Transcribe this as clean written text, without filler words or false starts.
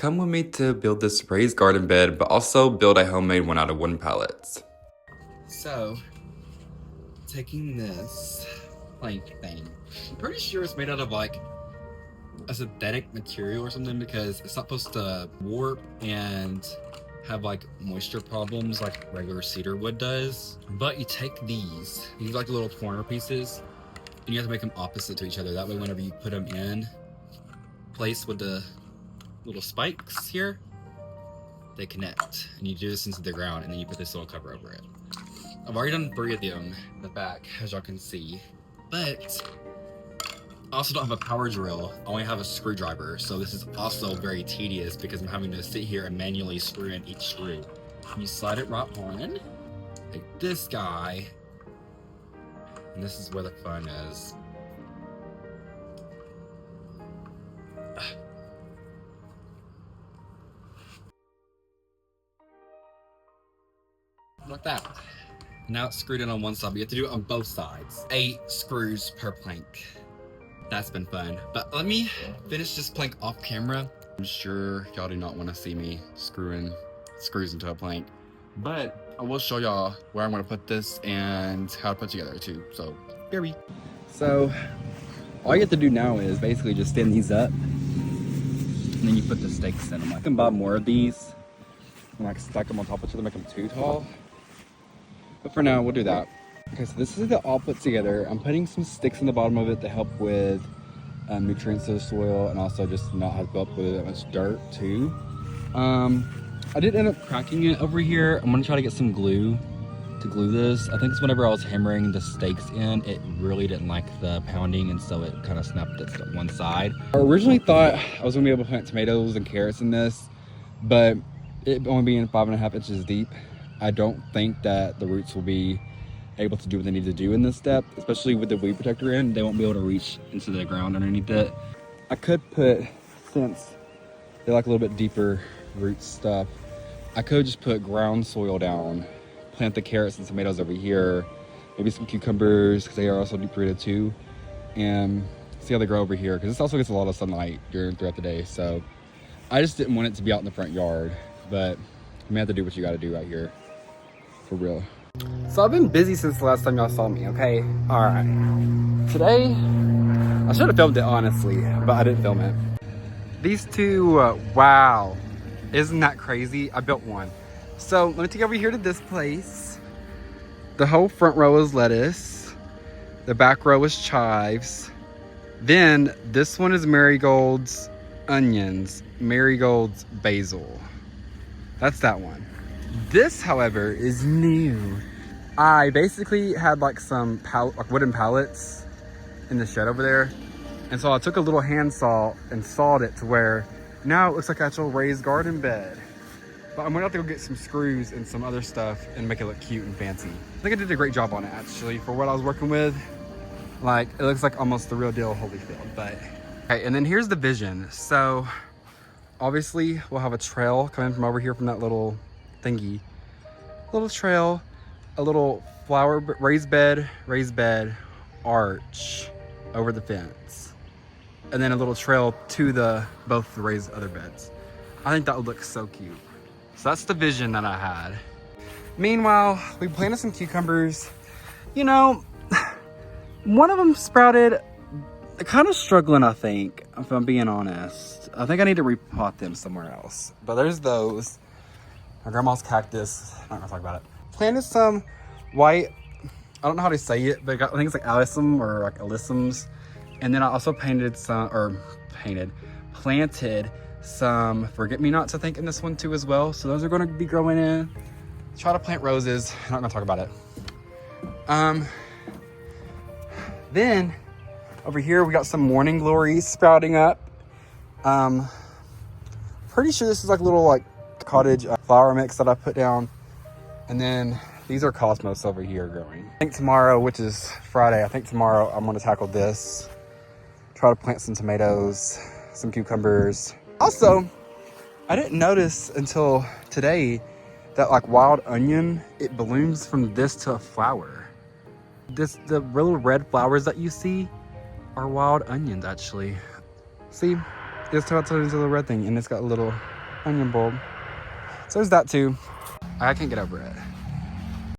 Come with me to build this raised garden bed, but also build a homemade one out of wooden pallets. So, taking this plank thing, I'm pretty sure it's made out of like a synthetic material or something because it's not supposed to warp and have like moisture problems like regular cedar wood does. But you take these like little corner pieces, and you have to make them opposite to each other. That way, whenever you put them in place with the little spikes here, they connect. And you do this into the ground, and then you put this little cover over it. I've already done 3 of them in the back, as y'all can see. But I also don't have a power drill. I only have a screwdriver, so this is also very tedious because I'm having to sit here and manually screw in each screw. You slide it right on, like this guy, and this is where the fun is. Like that. Now it's screwed in on one side, but you have to do it on both sides. 8 screws per plank. That's been fun. But let me finish this plank off camera. I'm sure y'all do not want to see me screwing screws into a plank, but I will show y'all where I'm going to put this and how to put it together too. So here we. So all you have to do now is basically just stand these up, and then you put the stakes in them. I can buy more of these and like stack them on top of each other, make them too tall. But for now, we'll do that. Okay, so this is it all put together. I'm putting some sticks in the bottom of it to help with nutrients to the soil and also just not have to build up with that much dirt too. I did end up cracking it over here. I'm gonna try to get some glue to glue this. I think it's whenever I was hammering the stakes in, it really didn't like the pounding, and so it kind of snapped its one side. I originally thought I was gonna be able to plant tomatoes and carrots in this, but it only being 5.5 inches deep, I don't think that the roots will be able to do what they need to do in this depth, especially with the weed protector in. They won't be able to reach into the ground underneath it. I could put, since they like a little bit deeper root stuff, I could just put ground soil down, plant the carrots and tomatoes over here, maybe some cucumbers because they are also deep rooted too, and see how they grow over here because this also gets a lot of sunlight throughout the day. So I just didn't want it to be out in the front yard, but you may have to do what you got to do out here for real. So I've been busy since the last time y'all saw me, okay? Alright. Today, I should have filmed it honestly, but I didn't film it. These two, wow. Isn't that crazy? I built one. So let me take you over here to this place. The whole front row is lettuce. The back row is chives. Then this one is marigolds, onions, marigolds, basil. That's that one. This, however, is new. I basically had like some wooden pallets in the shed over there. And so I took a little handsaw and sawed it to where now it looks like an actual raised garden bed. But I'm gonna have to go get some screws and some other stuff and make it look cute and fancy. I think I did a great job on it actually for what I was working with. Like, it looks like almost the real deal Holyfield, but. Okay, and then here's the vision. So obviously we'll have a trail coming from over here from that little thingy. Little trail, a little flower raised bed arch over the fence, and then a little trail to both the raised other beds. I think that would look so cute. So that's the vision that I had. Meanwhile, we planted some cucumbers. You know, one of them sprouted. They're kind of struggling, I think, if I'm being honest. I think I need to repot them somewhere else. But there's those. My grandma's cactus. I'm not gonna talk about it. Planted some white, I don't know how to say it, but I think it's like alyssum or like alyssums. And then I also planted some forget-me-nots, I think, in this one too as well. So those are gonna be growing in. Try to plant roses. I'm not gonna talk about it. Then over here we got some morning glories sprouting up. Pretty sure this is like a little like cottage flower mix that I put down. And then these are cosmos over here growing. I think tomorrow, which is Friday, I'm gonna tackle this. Try to plant some tomatoes, some cucumbers. Also, I didn't notice until today that like wild onion, it blooms from this to a flower. The little red flowers that you see are wild onions actually. See, It's about to turn into a little red thing, and it's got a little onion bulb. So there's that too. I can't get over it.